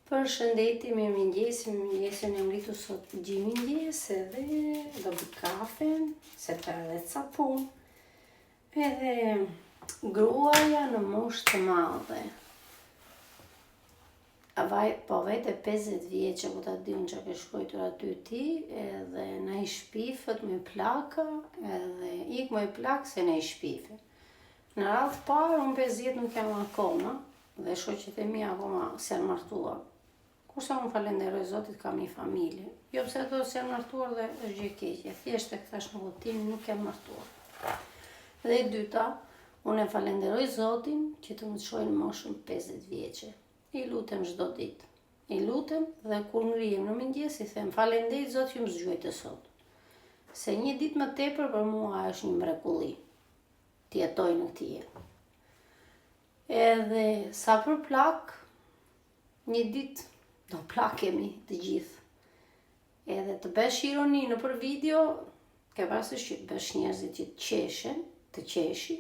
Përshëndetje, mirëmëngjes, e ngritur sot gjimingjes edhe do bë kafen, se për edhe ca punë. Edhe gruaja në moshë të madhe. Po vete 50 vjeqe, po ta diun që ke shkojtur aty ti, edhe na i shpifët me plaka, edhe ik me plakë se na i shpifët. Në radhë parë, unë 50 nuk jam akoma, dhe shoqet e mi akoma se janë martuar. Kurse unë falenderoj Zotit kam një familje. Jo pse ato se janë martuar dhe është gjë e keqe. Thjesht e këtash në votim nuk jam martuar. Dhe e dyta, unë e falenderoj Zotin që të më çojë në moshën 50 vjeqe. I lutem çdo ditë. I lutem dhe kur ngrihem në mëngjes i them falenderoj Zot që më zgjuajtë sot. Se një ditë më tepër për mua është një mrekulli. Të jetoj në këtë jetë. Edhe sa për plak, një ditë do plakemi të gjithë. Edhe të besh ironi në për video, ke parasysh që të besh njerëzit që të qeshi,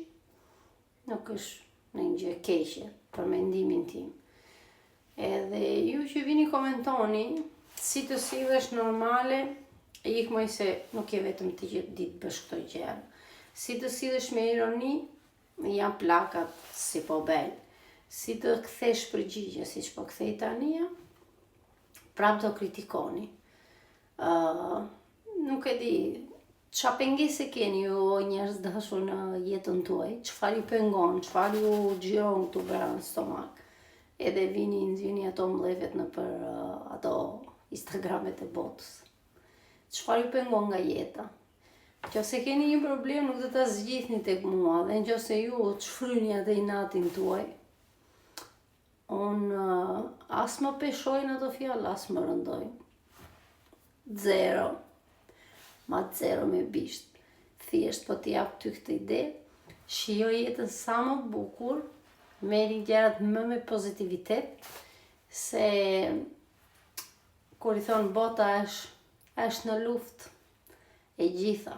nuk është në një gjë keqe për mendimin tim. Edhe ju që vini komentoni, si të sillesh normale, ik moj se nuk je vetëm të gjithë ditë bësh këto gjëra. Si të sillesh me ironi, janë plakat si po bel. Si të kthesh përgjigje, si që po kthej tania, prap do kritikoni. Nuk e di, qa pengese keni ju njerëz dashur në jetën tuaj, çfarë ju pengon, çfarë ju xhiron këtu brenda në stomak. Edhe vini ato mllevet në për ato Instagramet e botës. Çfarë ju pengon nga jeta. Nëse keni një problem nuk do ta zgjidhni tek mua, dhe nëse ju të shfryni atë inatin tuaj, unë as më peshojnë ato fjallë, as më rëndojnë. Zero. Ma zero me bisht. Thjesht po t'i jap ty këtë ide, shijo jetën sa më bukur, merri gjërat më me pozitivitet, se kur i thonë bota është në luftë e gjitha.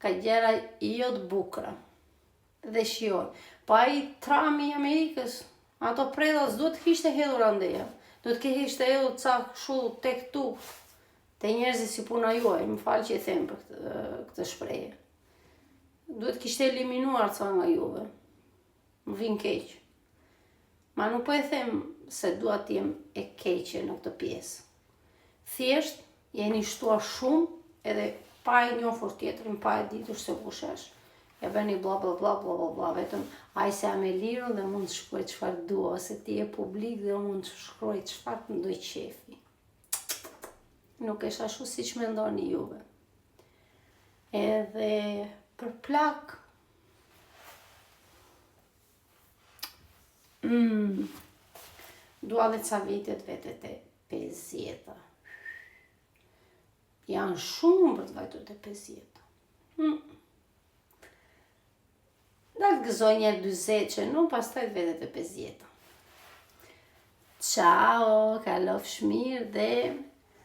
Ka gjëra jo të bukura. Dhe shijoj, pa ai Trumpi i Amerikës, ato prella s'duhet të kishte hedhur andeja. Duhet të kishte hedhur ca kështu tek tu, te njerëzit si puna juaj, më fal që e them për këtë shprehje. Duhet të kishte eliminuar ca nga juve. Më vjen keq. Ma nuk po e them se dua të jem e keqe në këtë pjesë. Thjesht jeni shtuar shumë edhe pa e njohur tjetrin, pa e ditur se kush është. Ja bëni bla bla bla bla bla bla, vetëm ai se jam e lirë dhe mund të shkruaj çfarë dua, ose ti je publik dhe mund të shkruaj çfarë të ndoj qefi. Nuk është ashtu siç mendoni juve. Edhe për plak, dua dhe ca vitet vetet e 50-ta. Janë shumë për të vajtur të 50-ta. Dalë të gëzoj njerë 20 që nuk pastaj të vedet e 50-ta. Ciao, kalofsh mirë dhe...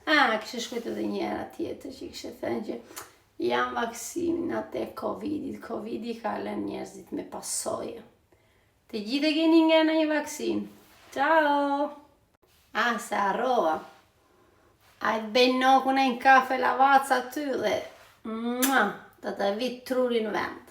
kështë shkujtë edhe njëra tjetër që kështë thënë që jam vaksinin atë e Covidit. Covidi ka lënë njerëzit me pasoje. Të gjithë e keni nga në një vaksin. Ciao! Se arrova. Ajtë bëjnë noku në një kafe lavaca ty dhe... ta të vitë trurin vend.